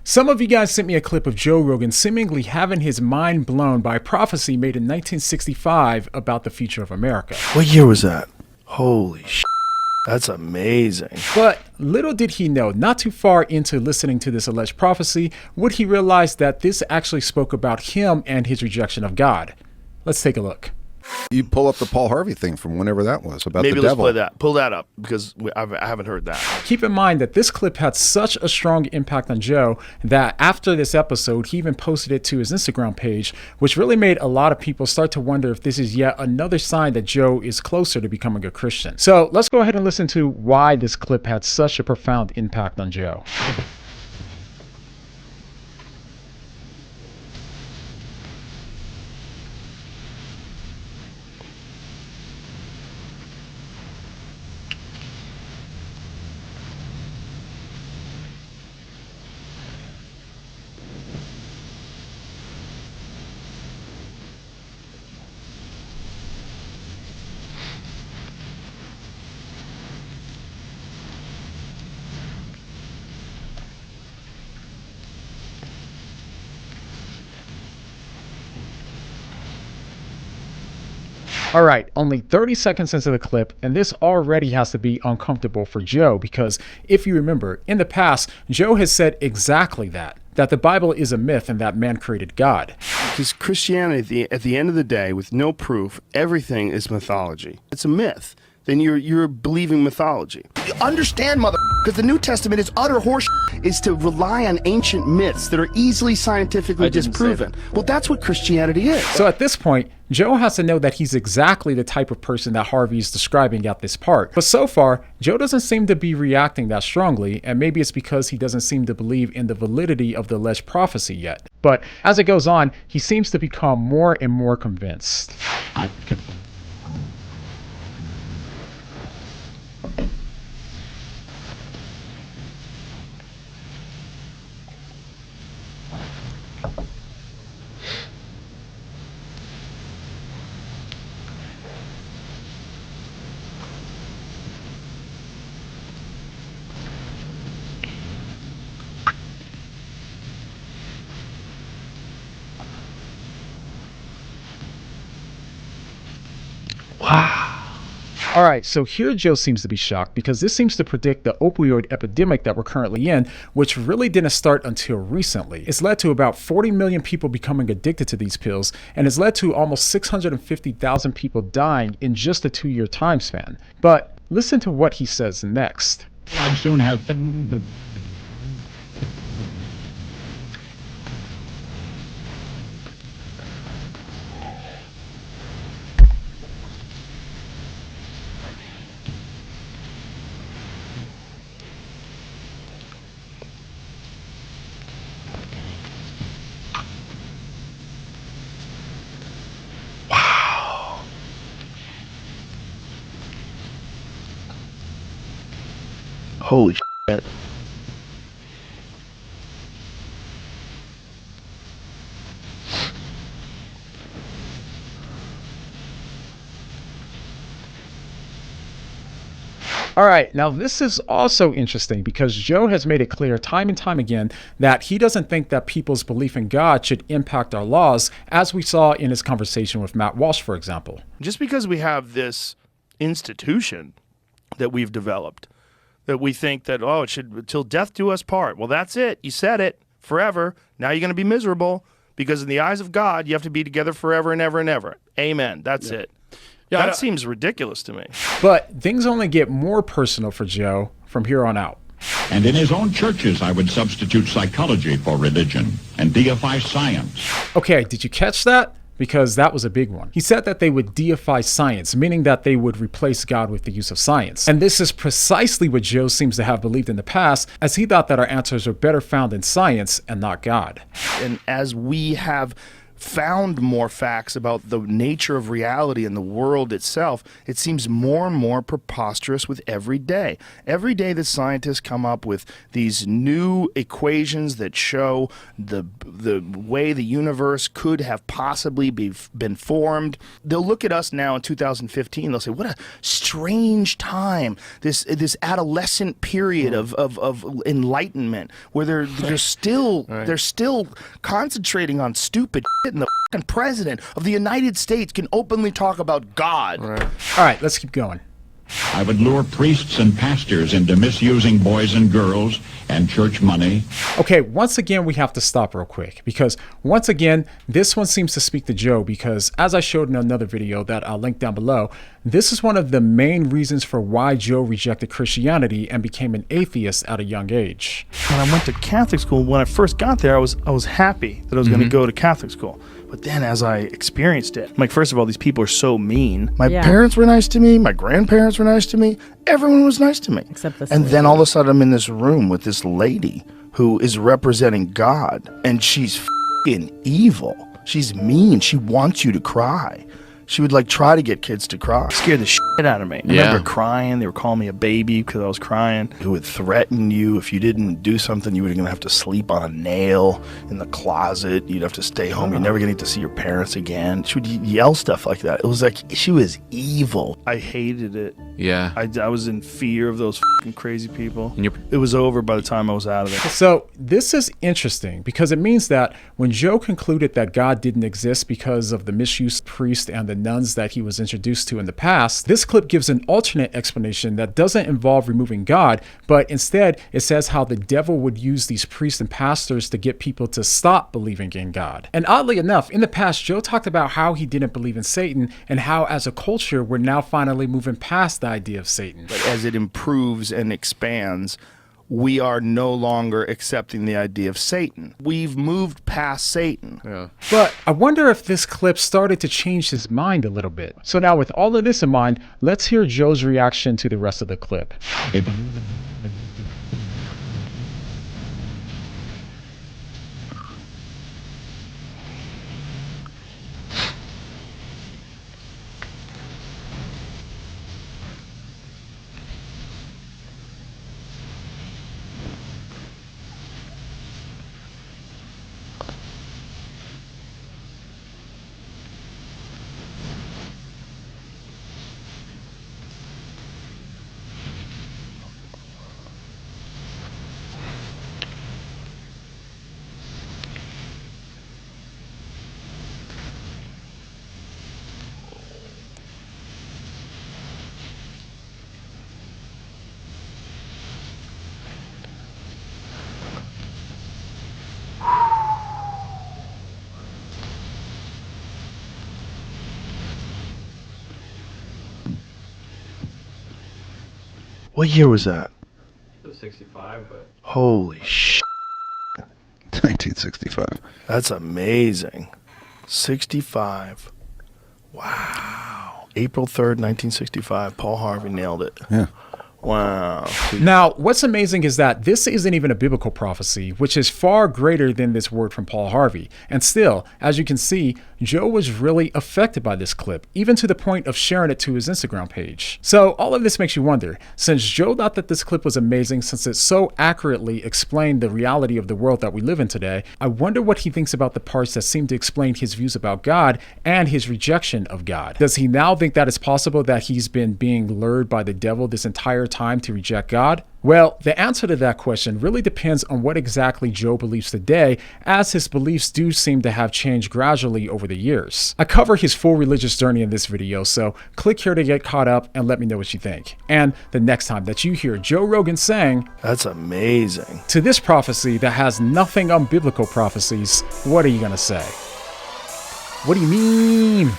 Some of you guys sent me a clip of Joe Rogan seemingly having his mind blown by a prophecy made in 1965 about the future of America. What year was that? Holy shit. That's amazing. But little did he know, not too far into listening to this alleged prophecy, would he realize that this actually spoke about him and his rejection of God. Let's take a look. You pull up the Paul Harvey thing from whenever that was about the devil. Maybe let's play that. Pull that up because I haven't heard that. Keep in mind that this clip had such a strong impact on Joe that after this episode, he even posted it to his Instagram page, which really made a lot of people start to wonder if this is yet another sign that Joe is closer to becoming a Christian. So let's go ahead and listen to why this clip had such a profound impact on Joe. All right, only 30 seconds into the clip, and this already has to be uncomfortable for Joe because if you remember, in the past, Joe has said exactly that the Bible is a myth and that man created God. Because Christianity, at the end of the day, with no proof, everything is mythology. It's a myth. Then you're believing mythology. You understand, mother, because the New Testament is utter horse is to rely on ancient myths that are easily scientifically disproven. Well, that's what Christianity is. So at this point, Joe has to know that he's exactly the type of person that Harvey is describing at this part. But so far, Joe doesn't seem to be reacting that strongly, and maybe it's because he doesn't seem to believe in the validity of the alleged prophecy yet. But as it goes on, he seems to become more and more convinced. Wow. All right, so here Joe seems to be shocked because this seems to predict the opioid epidemic that we're currently in, which really didn't start until recently. It's led to about 40 million people becoming addicted to these pills, and it's led to almost 650,000 people dying in just a 2-year time span. But listen to what he says next. I'd soon have Holy shit. All right, now this is also interesting because Joe has made it clear time and time again that he doesn't think that people's belief in God should impact our laws, as we saw in his conversation with Matt Walsh, for example. Just because we have this institution that we've developed, that we think that, oh, it should, till death do us part. Well, that's it. You said it forever. Now you're going to be miserable because in the eyes of God, you have to be together forever and ever and ever. Amen. That's it. Yeah, that seems ridiculous to me. But things only get more personal for Joe from here on out. And in his own churches, I would substitute psychology for religion and deify science. Okay, did you catch that? Because that was a big one. He said that they would deify science, meaning that they would replace God with the use of science. And this is precisely what Joe seems to have believed in the past, as he thought that our answers are better found in science and not God. And as we have found more facts about the nature of reality and the world itself, it seems more and more preposterous with every day. Every day that scientists come up with these new equations that show the way the universe could have possibly been formed, they'll look at us now in 2015, they'll say, what a strange time, this adolescent period of enlightenment, where they're still concentrating on stupid shit, and the fucking president of the United States can openly talk about God. All right, let's keep going. I would lure priests and pastors into misusing boys and girls and church money. Okay, once again, we have to stop real quick because once again, this one seems to speak to Joe because as I showed in another video that I'll link down below, this is one of the main reasons for why Joe rejected Christianity and became an atheist at a young age. When I went to Catholic school, when I first got there, I was happy that I was going to go to Catholic school. But then as I experienced it, like, first of all, these people are so mean. My parents were nice to me. My grandparents were nice to me. Everyone was nice to me. Except this And lady. then all of a sudden I'm in this room with this lady who is representing God. And she's f***ing evil. She's mean. She wants you to cry. She would like try to get kids to cry. Scared the shit out of me. I remember crying. They were calling me a baby because I was crying. Who would threaten you if you didn't do something, you were going to have to sleep on a nail in the closet. You'd have to stay home. You're never going to get to see your parents again. She would yell stuff like that. It was like she was evil. I hated it. Yeah. I was in fear of those fucking crazy people. It was over by the time I was out of there. So this is interesting because it means that when Joe concluded that God didn't exist because of the misused priest and the nuns that he was introduced to in the past, this clip gives an alternate explanation that doesn't involve removing God, but instead it says how the devil would use these priests and pastors to get people to stop believing in God. And oddly enough, in the past, Joe talked about how he didn't believe in Satan and how as a culture, we're now finally moving past the idea of Satan. But as it improves and expands, we are no longer accepting the idea of Satan. We've moved past Satan. Yeah. But I wonder if this clip started to change his mind a little bit. So now with all of this in mind, let's hear Joe's reaction to the rest of the clip. What year was that? It was 65, but Holy shit. 1965. That's amazing. 65. Wow. April 3rd, 1965. Paul Harvey nailed it. Yeah. Wow. Now, what's amazing is that this isn't even a biblical prophecy, which is far greater than this word from Paul Harvey. And still, as you can see, Joe was really affected by this clip, even to the point of sharing it to his Instagram page. So all of this makes you wonder, since Joe thought that this clip was amazing since it so accurately explained the reality of the world that we live in today, I wonder what he thinks about the parts that seem to explain his views about God and his rejection of God. Does he now think that it's possible that he's been being lured by the devil this entire time to reject God? Well, the answer to that question really depends on what exactly Joe believes today, as his beliefs do seem to have changed gradually over the years. I cover his full religious journey in this video, so click here to get caught up and let me know what you think. And the next time that you hear Joe Rogan saying, That's amazing. to this prophecy that has nothing on biblical prophecies, what are you gonna say? What do you mean?